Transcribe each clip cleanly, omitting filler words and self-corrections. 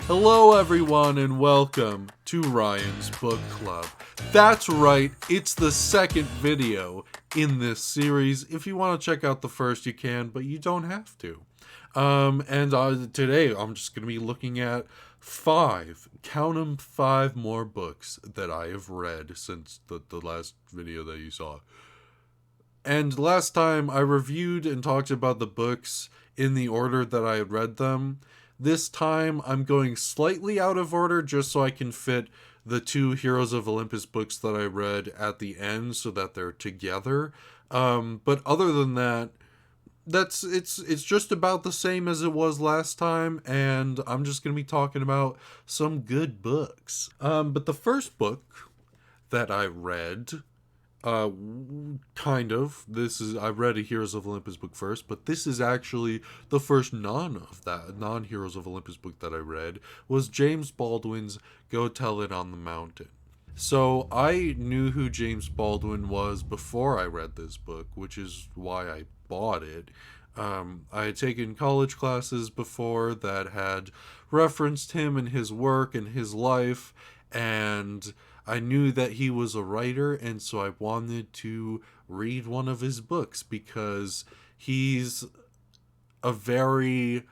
Hello everyone and welcome to Ryan's Book Club. That's right, it's the second video in this series. If you want to check out the first you can, but you don't have to. Today I'm just going to be looking at five more books that I have read since the last video that you saw. And last time I reviewed and talked about the books in the order that I had read them. This time I'm going slightly out of order just so I can fit the two Heroes of Olympus books that I read at the end so that they're together. But other than that, it's just about the same as it was last time, and I'm just going to be talking about some good books. But the first book that I read, I read a Heroes of Olympus book first, but this is actually the first non-Heroes of Olympus book that I read, was James Baldwin's Go Tell It on the Mountain. So I knew who James Baldwin was before I read this book, which is why I bought it. I had taken college classes before that had referenced him and his work and his life, and I knew that he was a writer, and so I wanted to read one of his books because he's a very,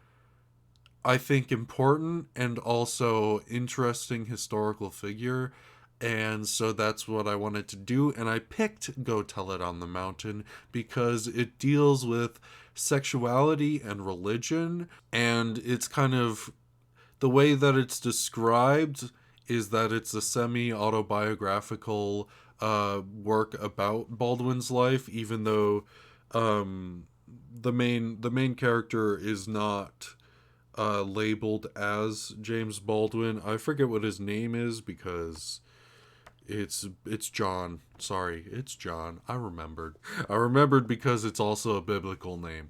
I think, important and also interesting historical figure. And so that's what I wanted to do, and I picked Go Tell It on the Mountain because it deals with sexuality and religion, and it's kind of, the way that it's described is that it's a semi-autobiographical work about Baldwin's life, even though the main character is not labeled as James Baldwin. I forget what his name is because it's John. Sorry, it's John. I remembered because it's also a biblical name.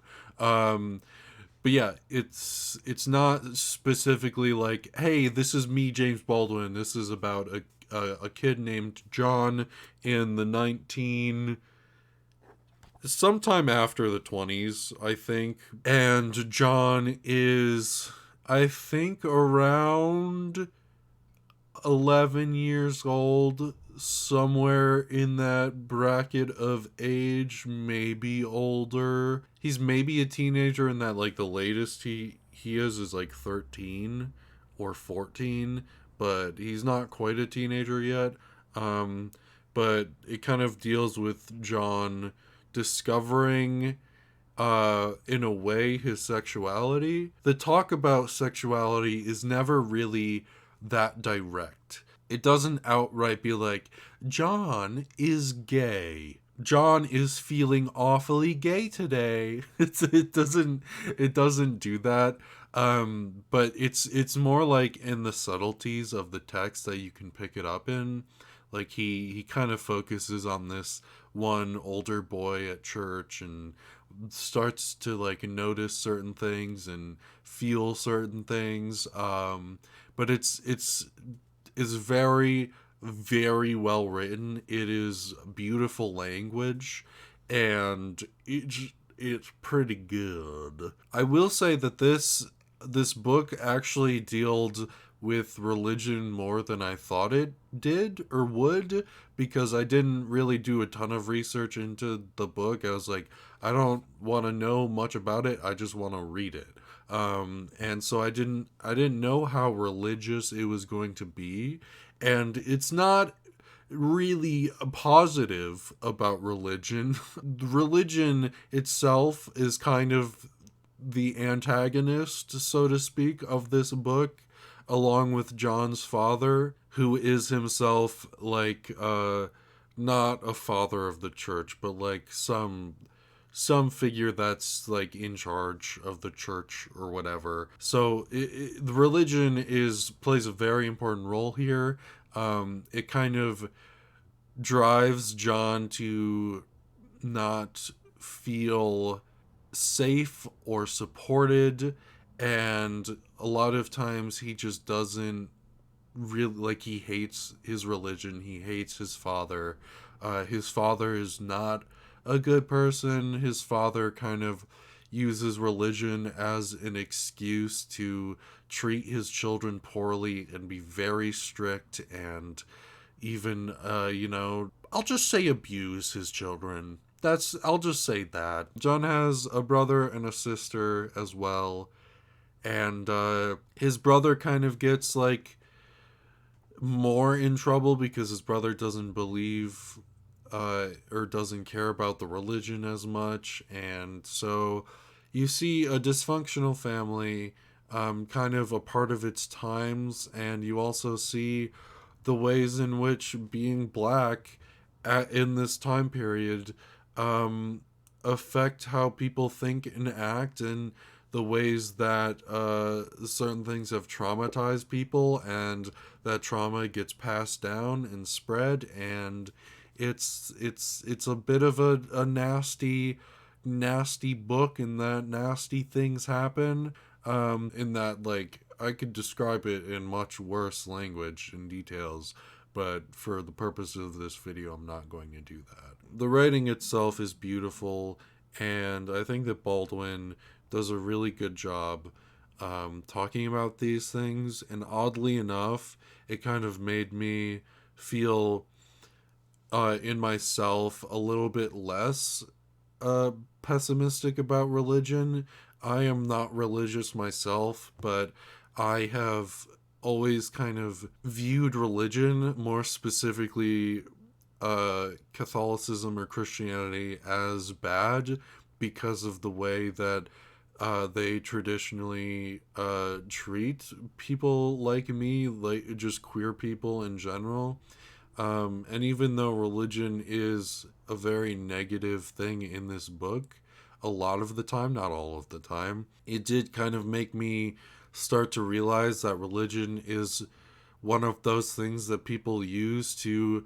But yeah, it's not specifically like, hey, this is me, James Baldwin. This is about a kid named John in the sometime after the 20s, I think. And John is, I think, around 11 years old, somewhere in that bracket of age, maybe older. He's maybe a teenager in that, like, the latest he is like 13 or 14, but he's not quite a teenager yet. But it kind of deals with John discovering, in a way, his sexuality. The talk about sexuality is never really that direct. It doesn't outright be like, John is gay. John is feeling awfully gay today. It doesn't do that. But it's more like in the subtleties of the text that you can pick it up in. Like he kind of focuses on this one older boy at church and starts to like notice certain things and feel certain things. But it's very, very well written. It is beautiful language, and it's pretty good. I will say that this book actually dealt with religion more than I thought it did or would, because I didn't really do a ton of research into the book. I was like, I don't want to know much about it. I just want to read it. And so I didn't know how religious it was going to be, and it's not really positive about religion. Religion itself is kind of the antagonist, so to speak, of this book, along with John's father, who is himself like not a father of the church, but like some figure that's like in charge of the church or whatever. So the religion plays a very important role here. It kind of drives John to not feel safe or supported, and a lot of times he just doesn't really, like, he hates his religion, he hates his father. His father is not a good person. His father kind of uses religion as an excuse to treat his children poorly and be very strict and even, I'll just say abuse his children. I'll just say that. John has a brother and a sister as well. And his brother kind of gets like more in trouble because his brother doesn't believe or doesn't care about the religion as much. And so you see a dysfunctional family, kind of a part of its times, and you also see the ways in which being black in this time period affect how people think and act, and the ways that certain things have traumatized people, and that trauma gets passed down and spread. And it's a bit of a nasty book, in that nasty things happen, in that, like, I could describe it in much worse language and details, but for the purpose of this video, I'm not going to do that. The writing itself is beautiful, and I think that Baldwin does a really good job talking about these things. And oddly enough, it kind of made me feel in myself a little bit less pessimistic about religion. I am not religious myself, but I have always kind of viewed religion, more specifically Catholicism or Christianity, as bad because of the way that they traditionally treat people like me, like just queer people in general. And even though religion is a very negative thing in this book, a lot of the time, not all of the time, it did kind of make me start to realize that religion is one of those things that people use to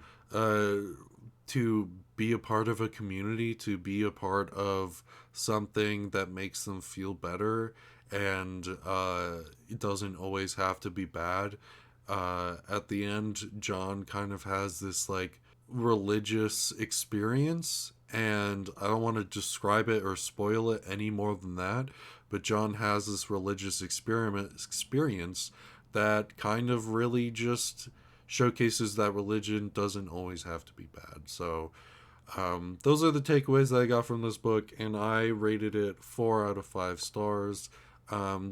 be a part of a community, to be a part of something that makes them feel better, and it doesn't always have to be bad. At the end, John kind of has this like religious experience, and I don't want to describe it or spoil it any more than that, but John has this religious experience that kind of really just showcases that religion doesn't always have to be bad. So those are the takeaways that I got from this book, and I rated it 4 out of 5 stars,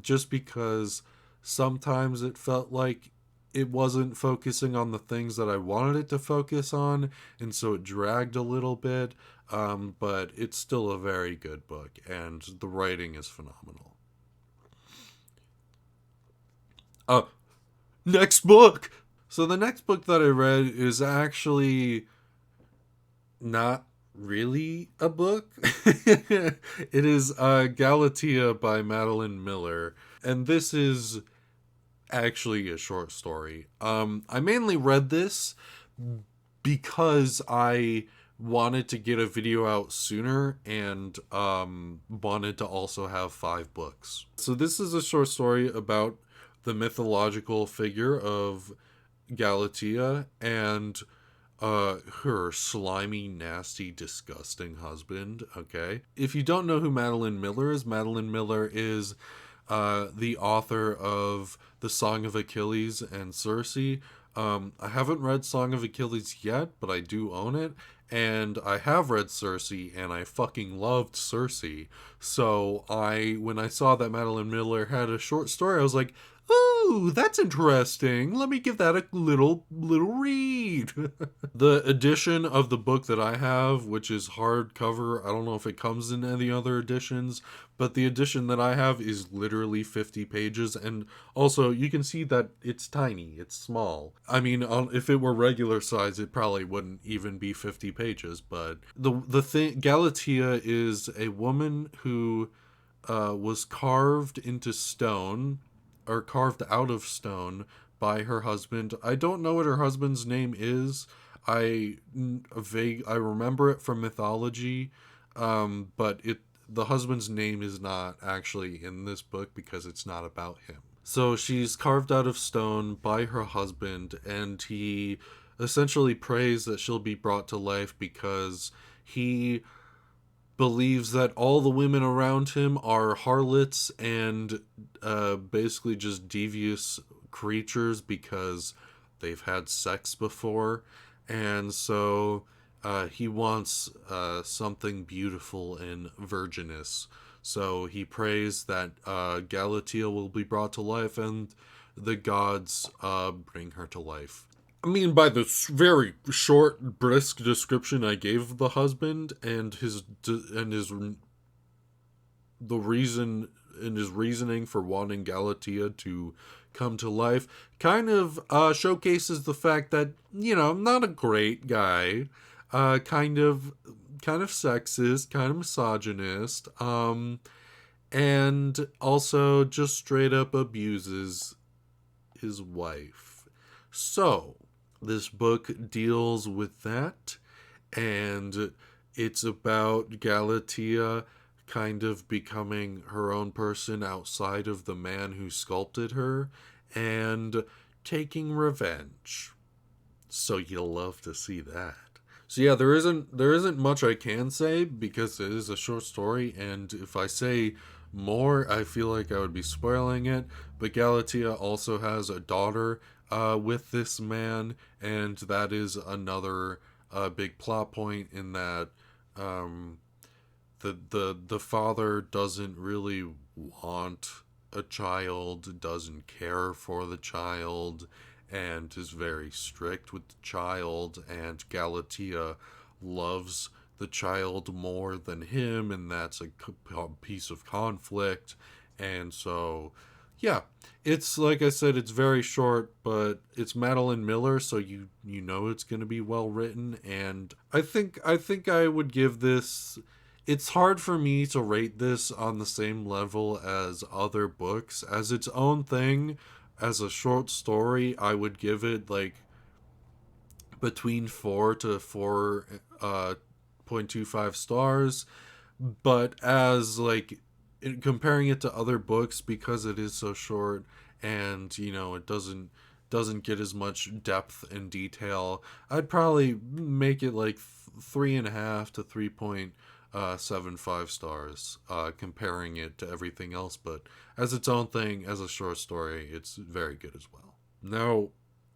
just because sometimes it felt like it wasn't focusing on the things that I wanted it to focus on, and so it dragged a little bit, but it's still a very good book, and the writing is phenomenal. Next book! So the next book that I read is actually not really a book. It is Galatea by Madeline Miller, and this is actually a short story. I mainly read this because I wanted to get a video out sooner, and wanted to also have 5 books. So this is a short story about the mythological figure of Galatea and her slimy, nasty, disgusting husband. Okay, if you don't know who Madeline Miller is the author of The Song of Achilles and Circe. I haven't read Song of Achilles yet, but I do own it, and I have read Circe, and I fucking loved Circe. So when I saw that Madeline Miller had a short story, I was like, ooh, that's interesting. Let me give that a little read. The edition of the book that I have, which is hardcover, I don't know if it comes in any other editions, but the edition that I have is literally 50 pages, and also you can see that it's tiny, it's small. I mean, if it were regular size, it probably wouldn't even be 50 pages, but the thing, Galatea is a woman who was carved into stone, or carved out of stone, by her husband. I don't know what her husband's name is. I remember it from mythology, but the husband's name is not actually in this book because it's not about him. So she's carved out of stone by her husband, and he essentially prays that she'll be brought to life because he believes that all the women around him are harlots and basically just devious creatures because they've had sex before. And so he wants something beautiful and virginous. So he prays that Galatea will be brought to life and the gods bring her to life. I mean, by the very short, brisk description I gave of the husband and the reason and his reasoning for wanting Galatea to come to life, kind of showcases the fact that, you know, I'm not a great guy, kind of sexist, kind of misogynist, and also just straight up abuses his wife. So this book deals with that, and it's about Galatea kind of becoming her own person outside of the man who sculpted her and taking revenge. So you'll love to see that. So yeah, there isn't much I can say because it is a short story, and if I say more, I feel like I would be spoiling it. But Galatea also has a daughter with this man, and that is another big plot point in that the father doesn't really want a child, doesn't care for the child, and is very strict with the child, and Galatea loves the child more than him, and that's a piece of conflict. And so yeah, it's like I said, it's very short, but it's Madeline Miller, so you know it's going to be well written. And I think I would give this. It's hard for me to rate this on the same level as other books as its own thing. As a short story, I would give it like between 4 to 4.25 stars. But as like comparing it to other books, because it is so short and you know it doesn't get as much depth and detail, I'd probably make it like 3.5 to 3.75 stars, comparing it to everything else. But as its own thing, as a short story, it's very good as well. Now,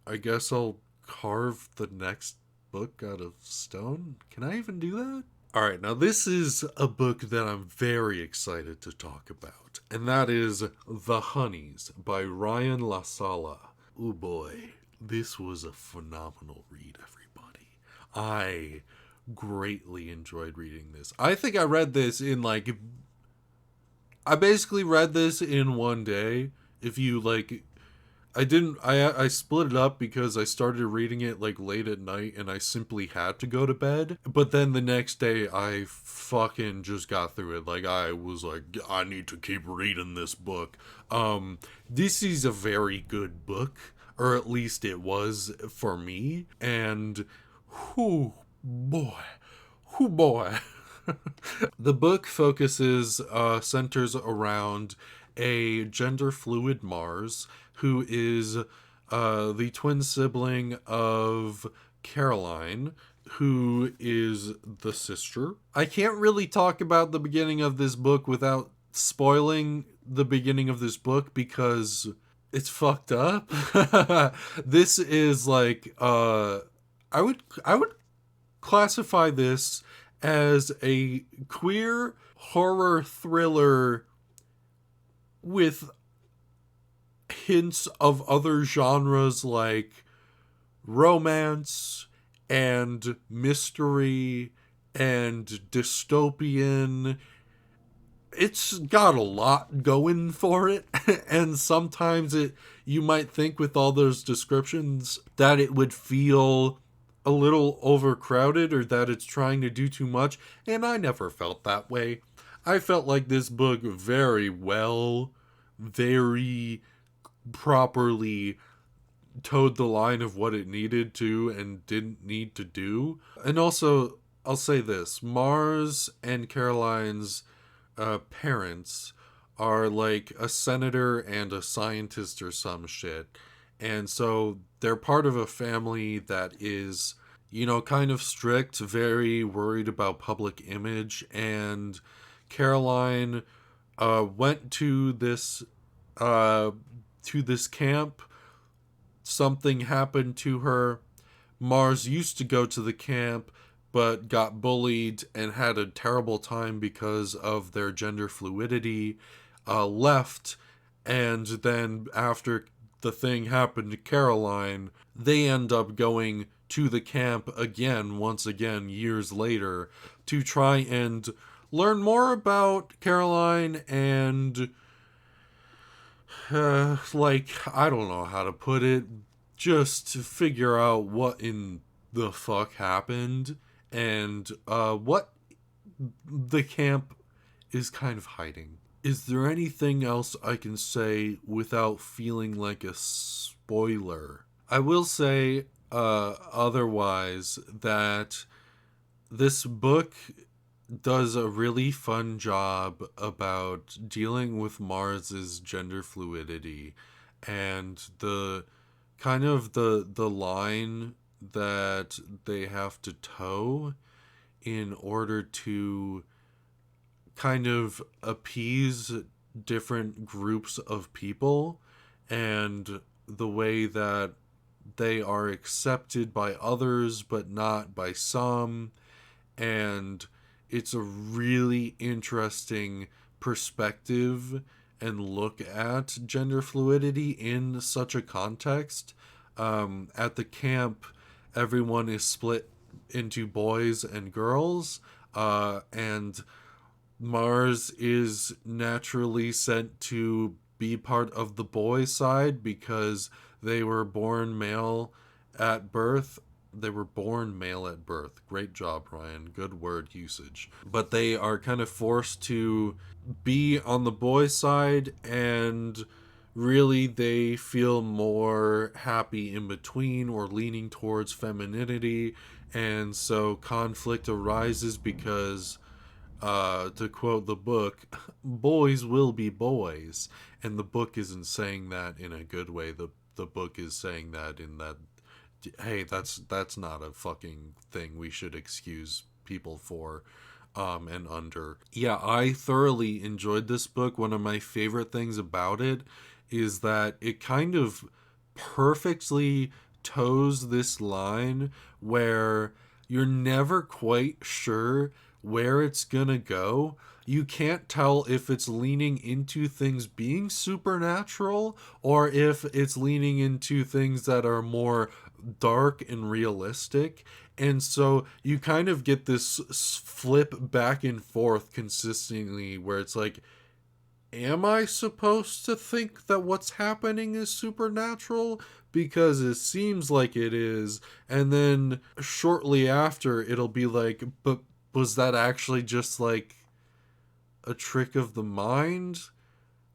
I guess I'll carve the next book out of stone. Can I even do that? Alright, now this is a book that I'm very excited to talk about, and that is The Honeys by Ryan La Sala. Oh boy, this was a phenomenal read, everybody. I greatly enjoyed reading this. I think I read this in like... I basically read this in one day. If you like... I split it up because I started reading it like late at night and I simply had to go to bed. But then the next day I fucking just got through it. Like I was like, I need to keep reading this book. This is a very good book, or at least it was for me. And whoo boy. The book centers around a gender fluid Mars who is the twin sibling of Caroline, who is the sister. I can't really talk about the beginning of this book without spoiling the beginning of this book because it's fucked up. This is like I would classify this as a queer horror thriller with hints of other genres like romance and mystery and dystopian. It's got a lot going for it, and sometimes you might think with all those descriptions that it would feel a little overcrowded or that it's trying to do too much, and I never felt that way. I felt like this book very properly towed the line of what it needed to and didn't need to do. And also, I'll say this, Mars and Caroline's parents are like a senator and a scientist or some shit. And so they're part of a family that is kind of strict, very worried about public image, and Caroline went uh, to this camp. Something happened to her. Mars used to go to the camp, but got bullied and had a terrible time because of their gender fluidity. Left, and then after the thing happened to Caroline, they end up going to the camp again, once again, years later, to try and learn more about Caroline and, I don't know how to put it, just to figure out what in the fuck happened and what the camp is kind of hiding. Is there anything else I can say without feeling like a spoiler? I will say, otherwise, that this book does a really fun job about dealing with Mars's gender fluidity and the kind of the line that they have to toe in order to kind of appease different groups of people, and the way that they are accepted by others but not by some. And it's a really interesting perspective and look at gender fluidity in such a context. At the camp, everyone is split into boys and girls, and Mars is naturally sent to be part of the boy side because they were born male at birth. They were born male at birth. Great job, Ryan. Good word usage. But they are kind of forced to be on the boy side, and really they feel more happy in between or leaning towards femininity. And so conflict arises because, to quote the book, boys will be boys. And the book isn't saying that in a good way. The book is saying that in that, hey, that's not a fucking thing we should excuse people for, and under. Yeah, I thoroughly enjoyed this book. One of my favorite things about it is that it kind of perfectly toes this line where you're never quite sure where it's gonna go. You can't tell if it's leaning into things being supernatural or if it's leaning into things that are more dark and realistic. And so you kind of get this flip back and forth consistently where it's like, am I supposed to think that what's happening is supernatural? Because it seems like it is. And then shortly after, it'll be like, but was that actually just like a trick of the mind?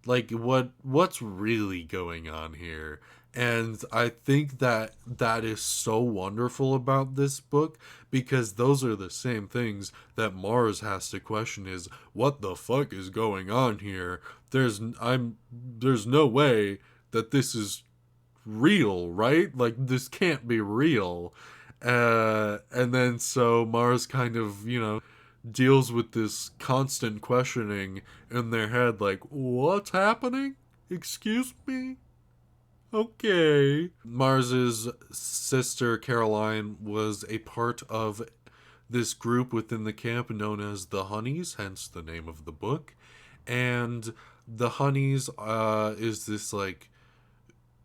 Like, what's really going on here? And I think that that is so wonderful about this book, because those are the same things that Mars has to question: is what the fuck is going on here? There's no way that this is real, right? Like, this can't be real. And then so Mars kind of, deals with this constant questioning in their head, like, what's happening? Excuse me? Okay. Mars's sister Caroline was a part of this group within the camp known as the Honeys, hence the name of the book. And the Honeys is this like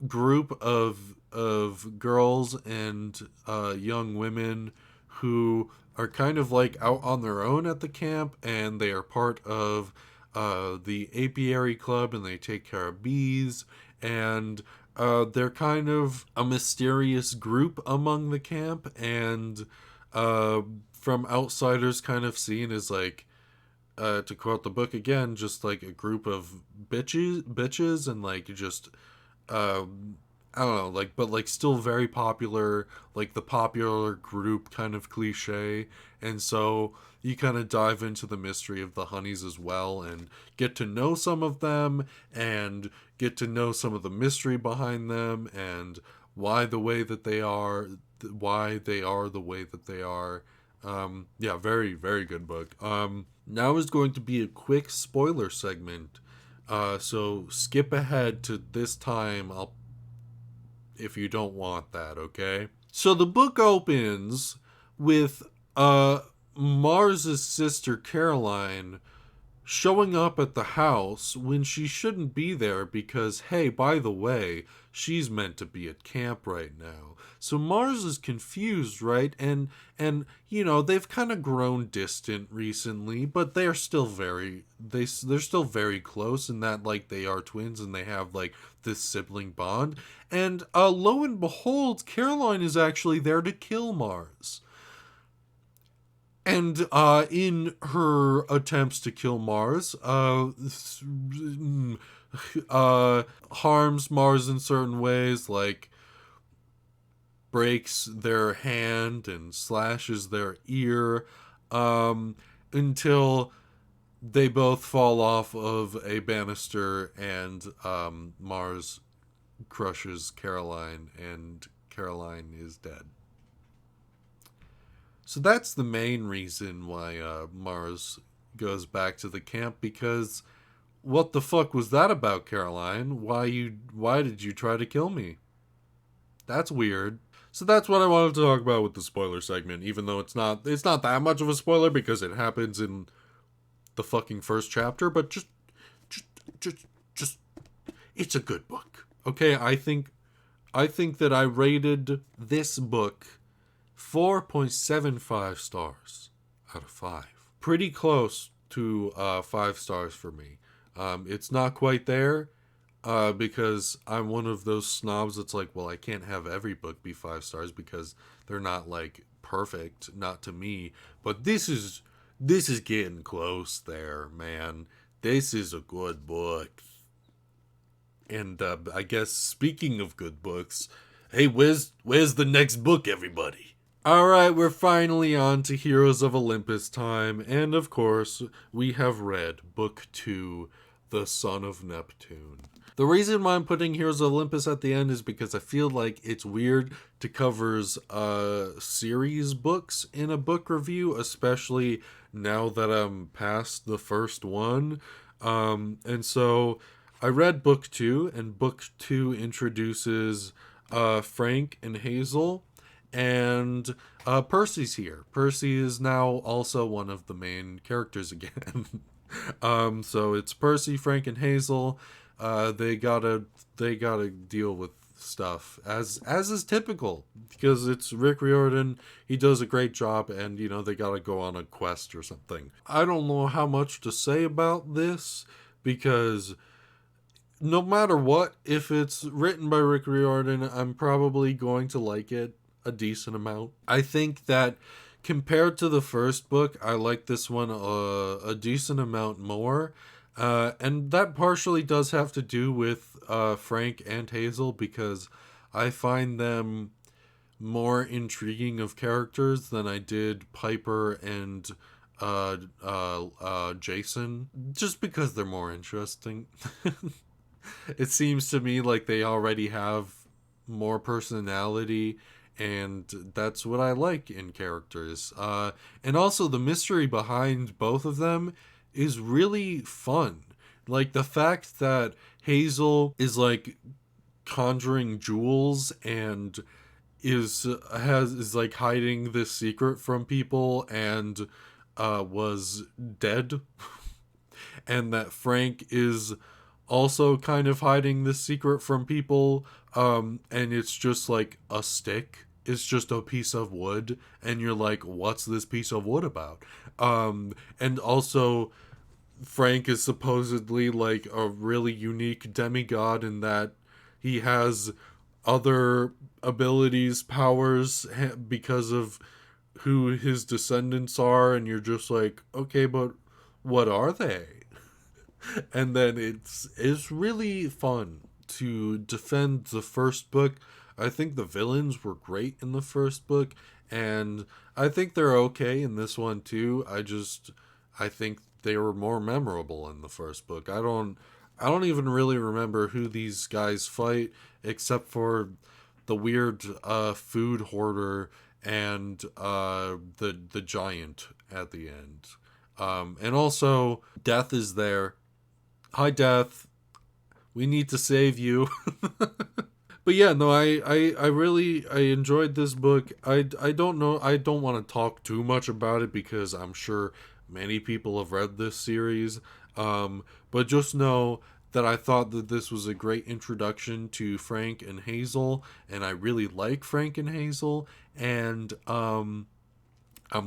group of girls and young women who are kind of like out on their own at the camp, and they are part of the apiary club, and they take care of bees, and they're kind of a mysterious group among the camp, and from outsiders kind of seen as like, to quote the book again, just like a group of bitches, and like just I don't know, like, but like still very popular, like the popular group kind of cliche. And so you kind of dive into the mystery of the Honeys as well, and get to know some of them, and get to know some of the mystery behind them, and why the way that they are, why they are the way that they are. Yeah, very, very good book. Now is going to be a quick spoiler segment. So skip ahead to this time. If you don't want that, okay? So the book opens with Mars's sister Caroline showing up at the house when she shouldn't be there because, hey, by the way, she's meant to be at camp right now. So Mars is confused, right? And you know, they've kind of grown distant recently, but they're still they're still very close in that, like, they are twins and they have like this sibling bond. And lo and behold, Caroline is actually there to kill Mars. And in her attempts to kill Mars, harms Mars in certain ways, like breaks their hand and slashes their ear, until they both fall off of a banister and Mars crushes Caroline and Caroline is dead. So that's the main reason why Mars goes back to the camp, because what the fuck was that about, Caroline? Why did you try to kill me? That's weird. So that's what I wanted to talk about with the spoiler segment, even though it's not that much of a spoiler because it happens in the fucking first chapter, but just it's a good book. Okay, I think that I rated this book 4.75 stars out of 5. Pretty close to 5 stars for me. It's not quite there because I'm one of those snobs that's like, well, I can't have every book be 5 stars because they're not like perfect, not to me. But this is getting close there, man. This is a good book. And I guess speaking of good books, hey, where's the next book, everybody? Alright, we're finally on to Heroes of Olympus time, and of course, we have read Book 2, The Son of Neptune. The reason why I'm putting Heroes of Olympus at the end is because I feel like it's weird to cover series books in a book review, especially now that I'm past the first one. And so I read Book 2, and Book 2 introduces Frank and Hazel. And Percy's here. Percy is now also one of the main characters again. So it's Percy, Frank, and Hazel. They gotta deal with stuff as is typical because it's Rick Riordan. He does a great job, and you know they gotta go on a quest or something. I don't know how much to say about this because no matter what, if it's written by Rick Riordan, I'm probably going to like it a decent amount. I think that compared to the first book, I like this one a decent amount more. And that partially does have to do with Frank and Hazel because I find them more intriguing of characters than I did Piper and Jason, just because they're more interesting. It seems to me like they already have more personality, and that's what I like in characters. And also the mystery behind both of them is really fun. Like the fact that Hazel is like conjuring jewels and is like hiding this secret from people and was dead, and that Frank is also kind of hiding this secret from people, and it's just like a stick. It's just a piece of wood, and you're like, what's this piece of wood about? And also Frank is supposedly like a really unique demigod in that he has other abilities, powers, because of who his descendants are, and you're just like, okay, but what are they? And then it's really fun to defend the first book. I think the villains were great in the first book, and I think they're okay in this one too. I think they were more memorable in the first book. I don't even really remember who these guys fight except for the weird food hoarder and the giant at the end. And also, Death is there. Hi, Death. We need to save you. But yeah, no, I really I enjoyed this book. I don't know, I don't want to talk too much about it because I'm sure many people have read this series. But just know that I thought that this was a great introduction to Frank and Hazel, and I really like Frank and Hazel, and I'm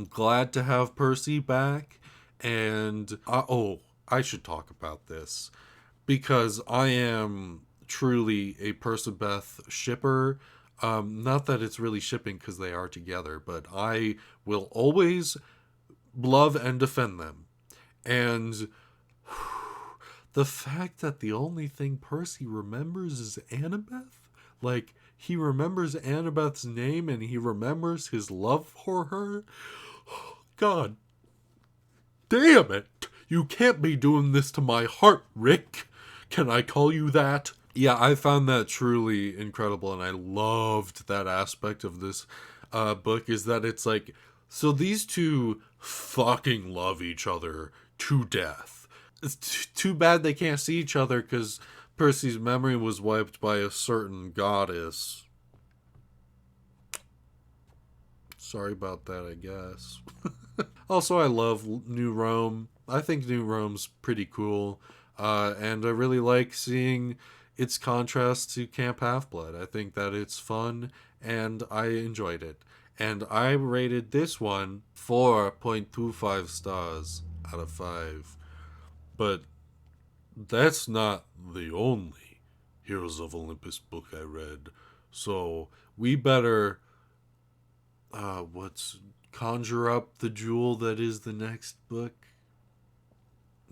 glad to have Percy back. And I should talk about this because I am truly a Beth shipper. Not that it's really shipping because they are together, but I will always love and defend them. And the fact that the only thing Percy remembers is Annabeth, like he remembers Annabeth's name and he remembers his love for her. God damn it! You can't be doing this to my heart, Rick. Can I call you that? Yeah, I found that truly incredible, and I loved that aspect of this book, is that it's like, so these two fucking love each other to death. It's too bad they can't see each other because Percy's memory was wiped by a certain goddess. Sorry about that, I guess. Also, I love New Rome. I think New Rome's pretty cool. And I really like seeing its contrast to Camp Half-Blood. I think that it's fun, and I enjoyed it. And I rated this one 4.25 stars out of 5. But that's not the only Heroes of Olympus book I read. So we better conjure up the jewel that is the next book.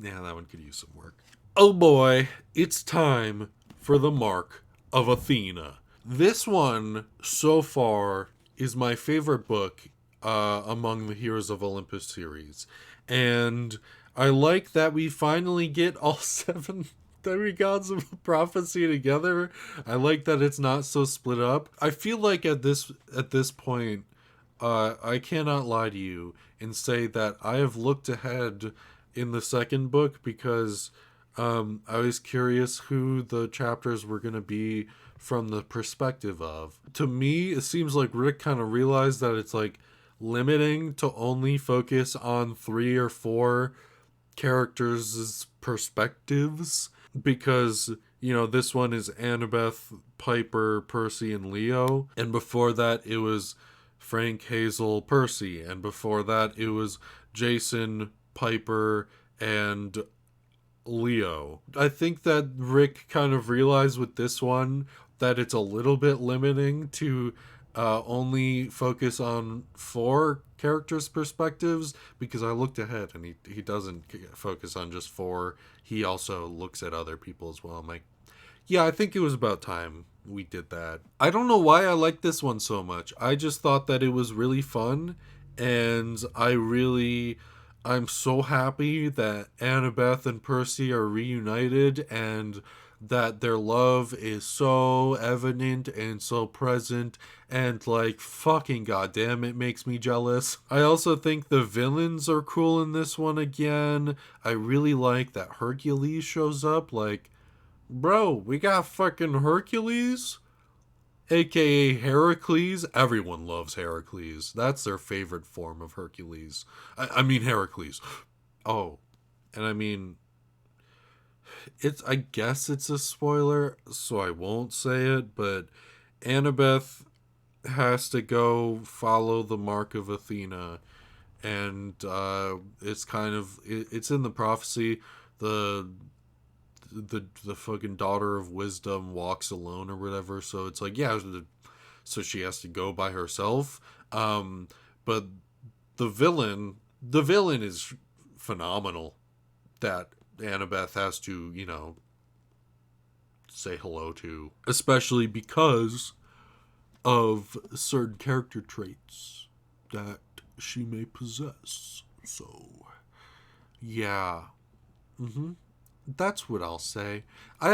Yeah, that one could use some work. Oh boy, it's time for the Mark of Athena. This one, so far, is my favorite book among the Heroes of Olympus series. And I like that we finally get all 7 demigods of prophecy together. I like that it's not so split up. I feel like at this point, I cannot lie to you and say that I have looked ahead in the second book because I was curious who the chapters were going to be from the perspective of. To me, it seems like Rick kind of realized that it's like limiting to only focus on 3 or 4 characters' perspectives because, you know, this one is Annabeth, Piper, Percy, and Leo. And before that, it was Frank, Hazel, Percy. And before that, it was Jason, Piper, and Leo. I think that Rick kind of realized with this one that it's a little bit limiting to only focus on 4 characters' perspectives, because I looked ahead and he doesn't focus on just 4. He also looks at other people as well. I'm like, yeah, I think it was about time we did that. I don't know why I like this one so much. I just thought that it was really fun, and I'm so happy that Annabeth and Percy are reunited and that their love is so evident and so present, and like fucking goddamn, it makes me jealous. I also think the villains are cool in this one again. I really like that Hercules shows up. Like, bro, we got fucking Hercules, aka Heracles. Everyone loves Heracles. That's their favorite form of Hercules. I mean Heracles. Oh, and I mean, I guess it's a spoiler, so I won't say it, but Annabeth has to go follow the Mark of Athena, and it's in the prophecy. The fucking daughter of wisdom walks alone or whatever, so it's like, yeah, so she has to go by herself. But the villain is phenomenal that Annabeth has to, you know, say hello to, especially because of certain character traits that she may possess. So yeah, that's what I'll say. I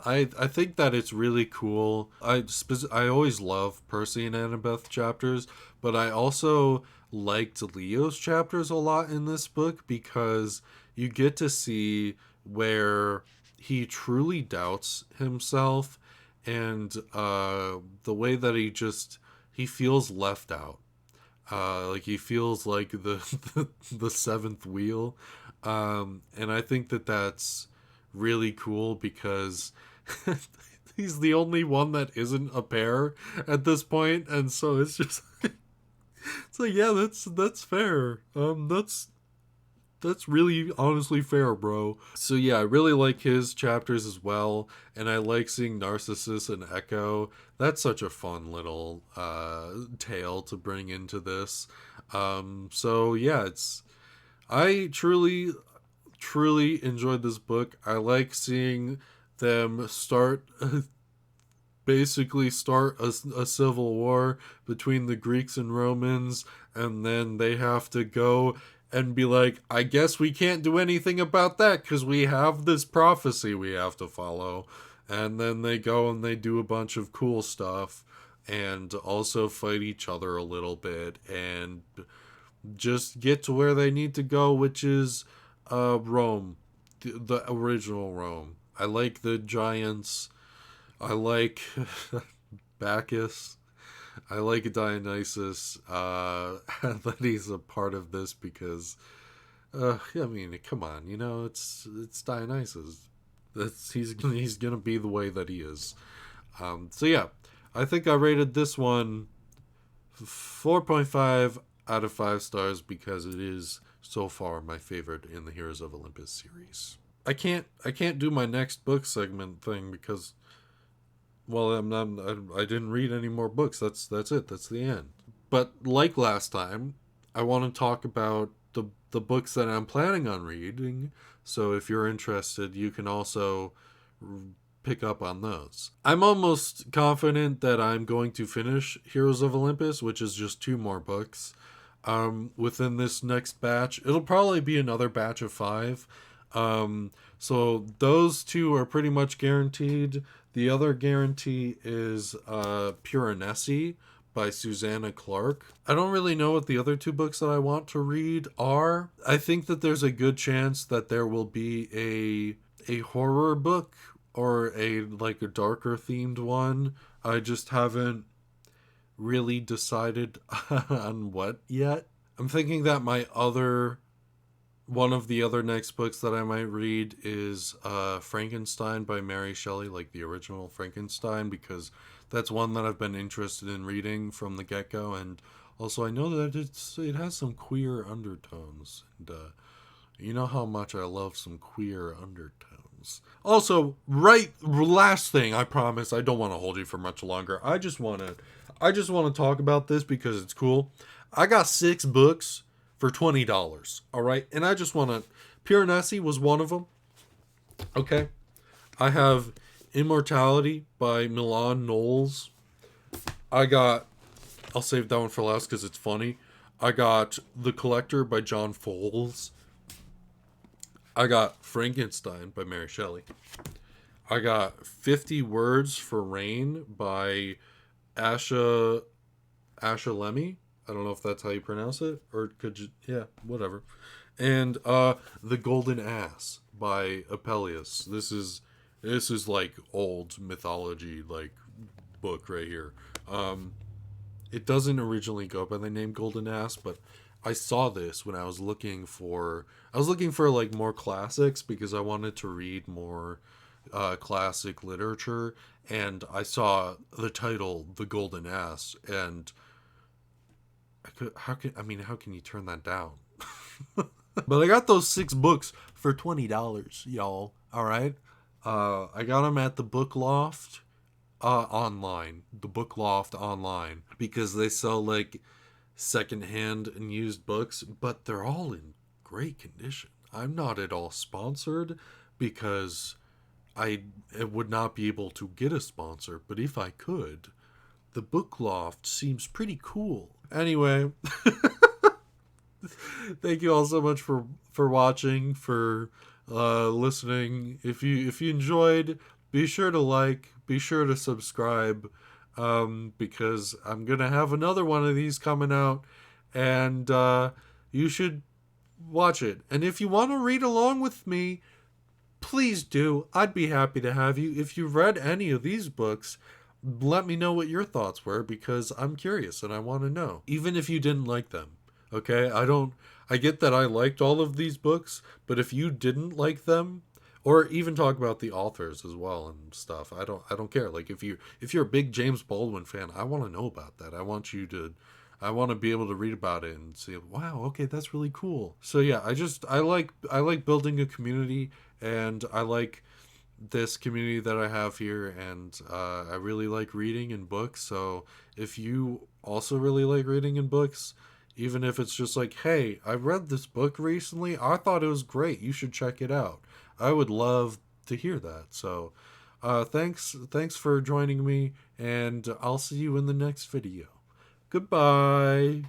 I think that it's really cool. I always love Percy and Annabeth chapters, but I also liked Leo's chapters a lot in this book because you get to see where he truly doubts himself, and the way that he feels left out. Like he feels like the seventh wheel, and I think that that's really cool because he's the only one that isn't a pair at this point, and so it's just it's like, yeah, that's fair. That's really honestly fair, bro. So yeah, I really like his chapters as well, and I like seeing Narcissus and Echo. That's such a fun little tale to bring into this. So yeah, I truly enjoyed this book. I like seeing them basically start a civil war between the Greeks and Romans, and then they have to go and be like, I guess we can't do anything about that because we have this prophecy we have to follow. And then they go and they do a bunch of cool stuff and also fight each other a little bit and just get to where they need to go, which is Rome, the original Rome. I like the giants. I like Bacchus. I like Dionysus. That he's a part of this because, I mean, come on, it's Dionysus. He's gonna be the way that he is. So yeah, I think I rated this one 4.5 out of 5 stars because it is so far my favorite in the Heroes of Olympus series. I can't do my next book segment thing because, well, I didn't read any more books. That's it. That's the end. But like last time, I want to talk about the books that I'm planning on reading. So if you're interested, you can also pick up on those. I'm almost confident that I'm going to finish Heroes of Olympus, which is just 2 more books. Within this next batch, it'll probably be another batch of 5. So those 2 are pretty much guaranteed. The other guarantee is Piranesi by Susanna Clark. I don't really know what the other 2 books that I want to read are. I think that there's a good chance that there will be a horror book or a darker themed one. I just haven't really decided on what yet. I'm thinking that one of the other next books that I might read is Frankenstein by Mary Shelley, like the original Frankenstein, because that's one that I've been interested in reading from the get-go, and also I know that it has some queer undertones, and you know how much I love some queer undertones. Also, last thing, I promise, I don't want to hold you for much longer. I just want to talk about this because it's cool. I got 6 books for $20, all right? And I just want to... Piranesi was one of them, okay? I have Immortality by Milan Knowles. I'll save that one for last because it's funny. I got The Collector by John Fowles. I got Frankenstein by Mary Shelley. I got 50 Words for Rain by Asha Lemmy. I don't know if that's how you pronounce it, or could you... Yeah, whatever. And The Golden Ass by Apellius. This is like old mythology book right here. It doesn't originally go by the name Golden Ass, but I saw this when I was looking for more classics because I wanted to read more classic literature, and I saw the title The Golden Ass, and how can you turn that down? But I got those 6 books for $20, y'all. All right. I got them at the Book Loft online. The Book Loft online, because they sell secondhand and used books, but they're all in great condition. I'm not at all sponsored because I would not be able to get a sponsor, but if I could, the Book Loft seems pretty cool. Anyway, thank you all so much for watching, for listening. If you enjoyed, be sure to like, be sure to subscribe, because I'm gonna have another one of these coming out, and you should watch it. And if you want to read along with me, please do. I'd be happy to have you. If you read any of these books, let me know what your thoughts were, because I'm curious and I want to know. Even if you didn't like them. Okay? I get that I liked all of these books, but if you didn't like them, or even talk about the authors as well and stuff, I don't care. Like if you're a big James Baldwin fan, I want to know about that. I want to be able to read about it and say, wow, okay, that's really cool. So yeah, I like building a community, and I like this community that I have here, and I really like reading and books. So if you also really like reading and books, even if it's just like, hey, I read this book recently, I thought it was great, you should check it out, I would love to hear that. So thanks for joining me, and I'll see you in the next video. Goodbye.